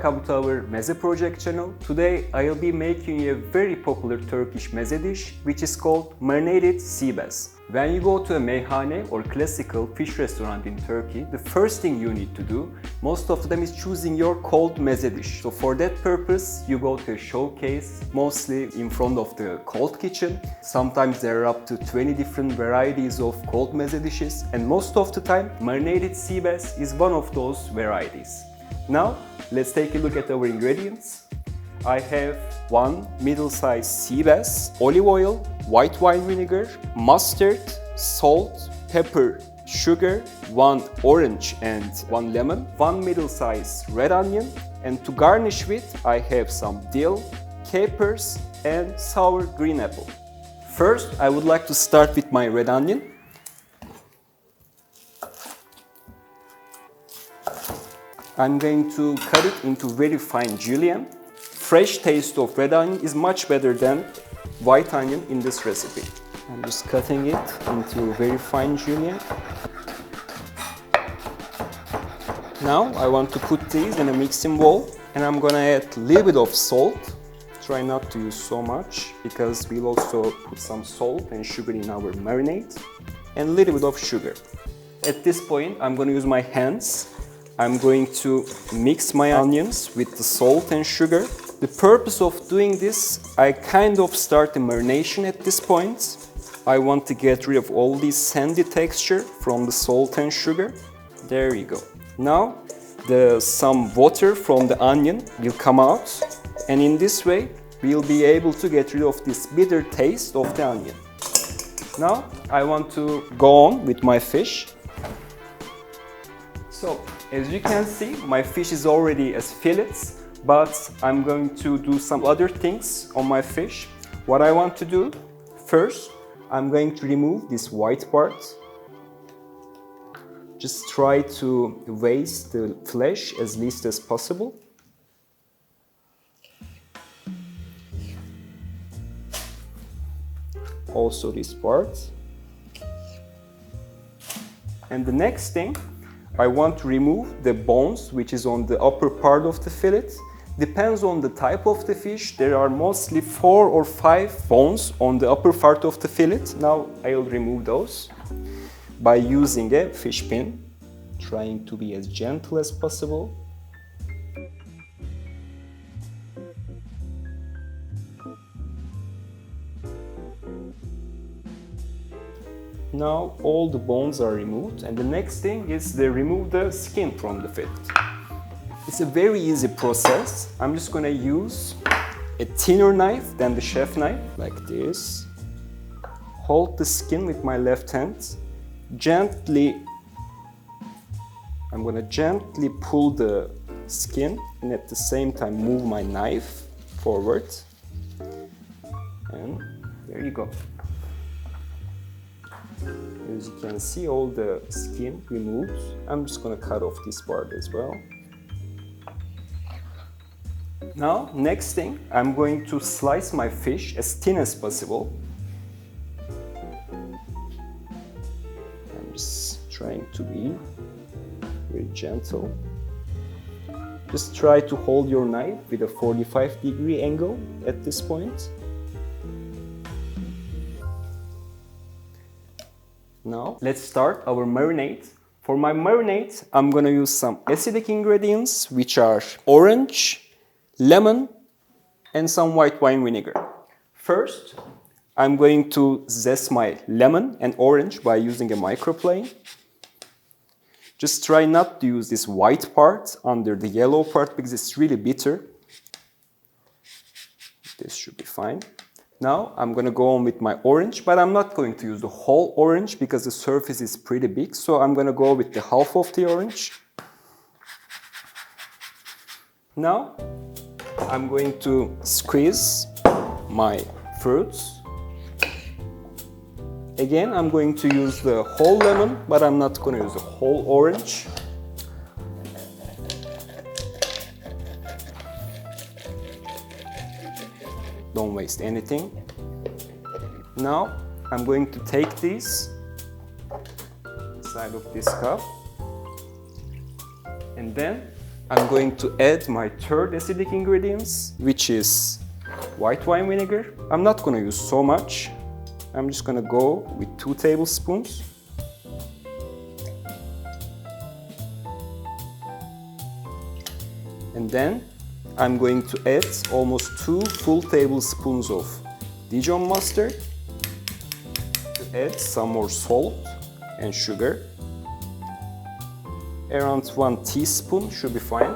welcome to our Mezze project channel. Today I'll be making you a very popular Turkish mezze dish which is called Marinated Sea Bass. When you go to a meyhane or classical fish restaurant in Turkey, the first thing you need to do most of the time is choosing your cold mezze dish. So for that purpose you go to a showcase, mostly in front of the cold kitchen. Sometimes there are up to 20 different varieties of cold mezze dishes, and most of the time Marinated Sea Bass is one of those varieties. Now let's take a look at our ingredients. I have one middle-sized sea bass, olive oil, white wine vinegar, mustard, salt, pepper, sugar, one orange and one lemon, one middle-sized red onion, and to garnish with I have some dill, capers and sour green apple. First I would like to start with my red onion. I'm going to cut it into very fine julienne. Fresh taste of red onion is much better than white onion in this recipe. I'm just cutting it into very fine julienne. Now I want to put these in a mixing bowl and I'm gonna add a little bit of salt. Try not to use so much because we'll also put some salt and sugar in our marinade, and a little bit of sugar. At this point I'm gonna use my hands. I'm going to mix my onions with the salt and sugar. The purpose of doing this, I kind of start the marination at this point. I want to get rid of all this sandy texture from the salt and sugar. There you go. Now some water from the onion will come out, and in this way we'll be able to get rid of this bitter taste of the onion. Now I want to go on with my fish. So as you can see, my fish is already as fillets, but I'm going to do some other things on my fish. What I want to do, first, I'm going to remove this white part. Just try to waste the flesh as least as possible. Also this part. And the next thing, I want to remove the bones which is on the upper part of the fillet. Depends on the type of the fish. There are mostly 4 or 5 bones on the upper part of the fillet. Now I'll remove those by using a fish pin, trying to be as gentle as possible. Now all the bones are removed, and the next thing is to remove the skin from the fillet. It's a very easy process. I'm just gonna use a thinner knife than the chef knife, like this. Hold the skin with my left hand. I'm gonna gently pull the skin and at the same time move my knife forward. And there you go. As you can see, all the skin removed. I'm just gonna cut off this part as well. Now, next thing, I'm going to slice my fish as thin as possible. I'm just trying to be very gentle. Just try to hold your knife with a 45-degree angle at this point. Now, let's start our marinade. For my marinade, I'm gonna use some acidic ingredients, which are orange, lemon, and some white wine vinegar. First, I'm going to zest my lemon and orange by using a microplane. Just try not to use this white part under the yellow part because it's really bitter. This should be fine. Now I'm going to go on with my orange, but I'm not going to use the whole orange because the surface is pretty big, so I'm going to go with the half of the orange. Now I'm going to squeeze my fruits. Again, I'm going to use the whole lemon, but I'm not going to use the whole orange. Don't waste anything. Now I'm going to take these inside of this cup, and then I'm going to add my third acidic ingredients, which is white wine vinegar. I'm not going to use so much. I'm just going to go with 2 tablespoons. And then I'm going to add almost 2 full tablespoons of Dijon mustard. To add some more salt and sugar. Around 1 teaspoon should be fine,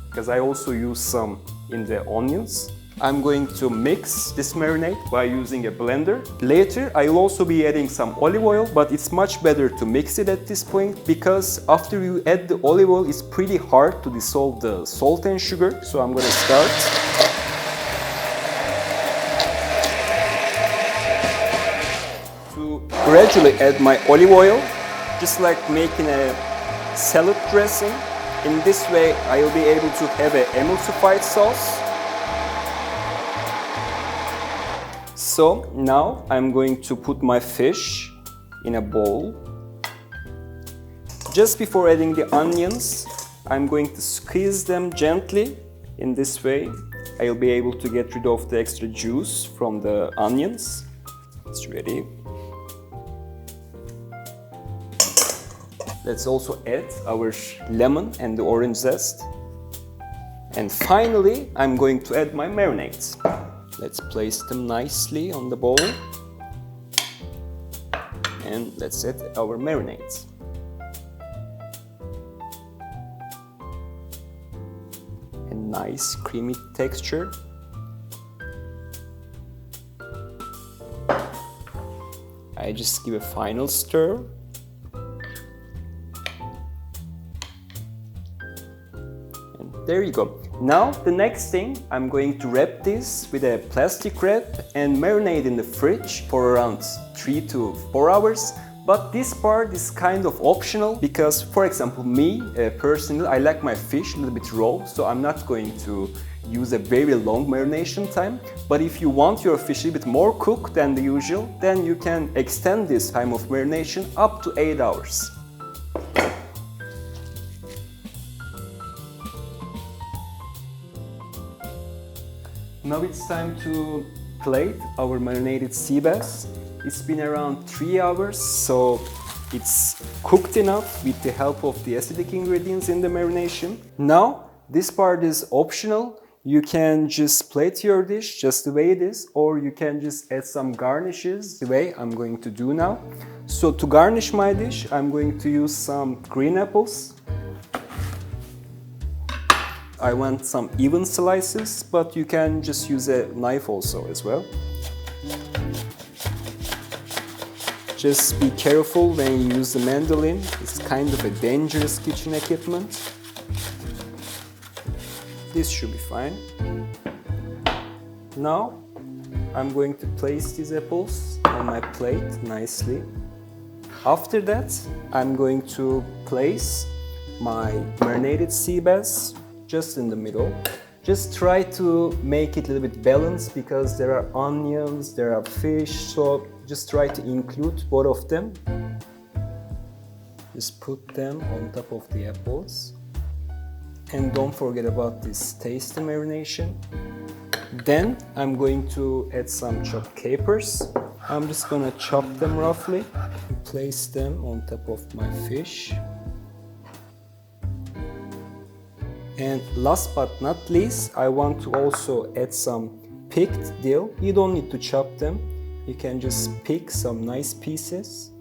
because I also use some in the onions. I'm going to mix this marinade by using a blender. Later, I will also be adding some olive oil, but it's much better to mix it at this point because after you add the olive oil, it's pretty hard to dissolve the salt and sugar. So I'm going to start. To gradually add my olive oil, just like making a salad dressing. In this way, I will be able to have an emulsified sauce. So now I'm going to put my fish in a bowl. Just before adding the onions, I'm going to squeeze them gently. In this way, I'll be able to get rid of the extra juice from the onions. It's ready. Let's also add our lemon and the orange zest. And finally, I'm going to add my marinades. Let's place them nicely on the bowl. And let's add our marinades. A nice creamy texture. I just give a final stir. There you go. Now the next thing, I'm going to wrap this with a plastic wrap and marinate in the fridge for around 3 to 4 hours. But this part is kind of optional because, for example, me personally, I like my fish a little bit raw, so I'm not going to use a very long marination time. But if you want your fish a little bit more cooked than the usual, then you can extend this time of marination up to 8 hours. Now it's time to plate our marinated sea bass. It's been around 3 hours, so it's cooked enough with the help of the acidic ingredients in the marination. Now, this part is optional. You can just plate your dish just the way it is, or you can just add some garnishes the way I'm going to do now. So to garnish my dish, I'm going to use some green apples. I want some even slices, but you can just use a knife also as well. Just be careful when you use the mandolin. It's kind of a dangerous kitchen equipment. This should be fine. Now I'm going to place these apples on my plate nicely. After that, I'm going to place my marinated sea bass just in the middle. Just try to make it a little bit balanced because there are onions, there are fish, so just try to include both of them. Just put them on top of the apples. And don't forget about this tasty marination. Then I'm going to add some chopped capers. I'm just gonna chop them roughly and place them on top of my fish. And last but not least, I want to also add some picked dill. You don't need to chop them. You can just pick some nice pieces.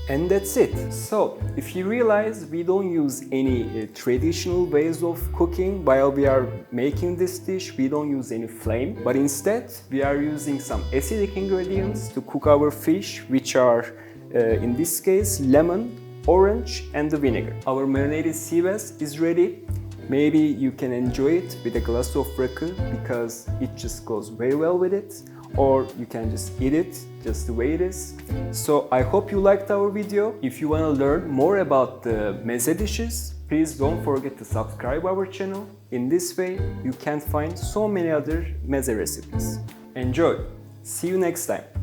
And that's it. So, if you realize we don't use any traditional ways of cooking while we are making this dish, we don't use any flame, but instead we are using some acidic ingredients to cook our fish, which are, in this case, lemon, orange and the vinegar. Our marinated sea bass is ready. Maybe you can enjoy it with a glass of rakı because it just goes very well with it, or you can just eat it just the way it is. So I hope you liked our video. If you want to learn more about the mezze dishes, please don't forget to subscribe our channel. In this way, you can find so many other mezze recipes. Enjoy! See you next time!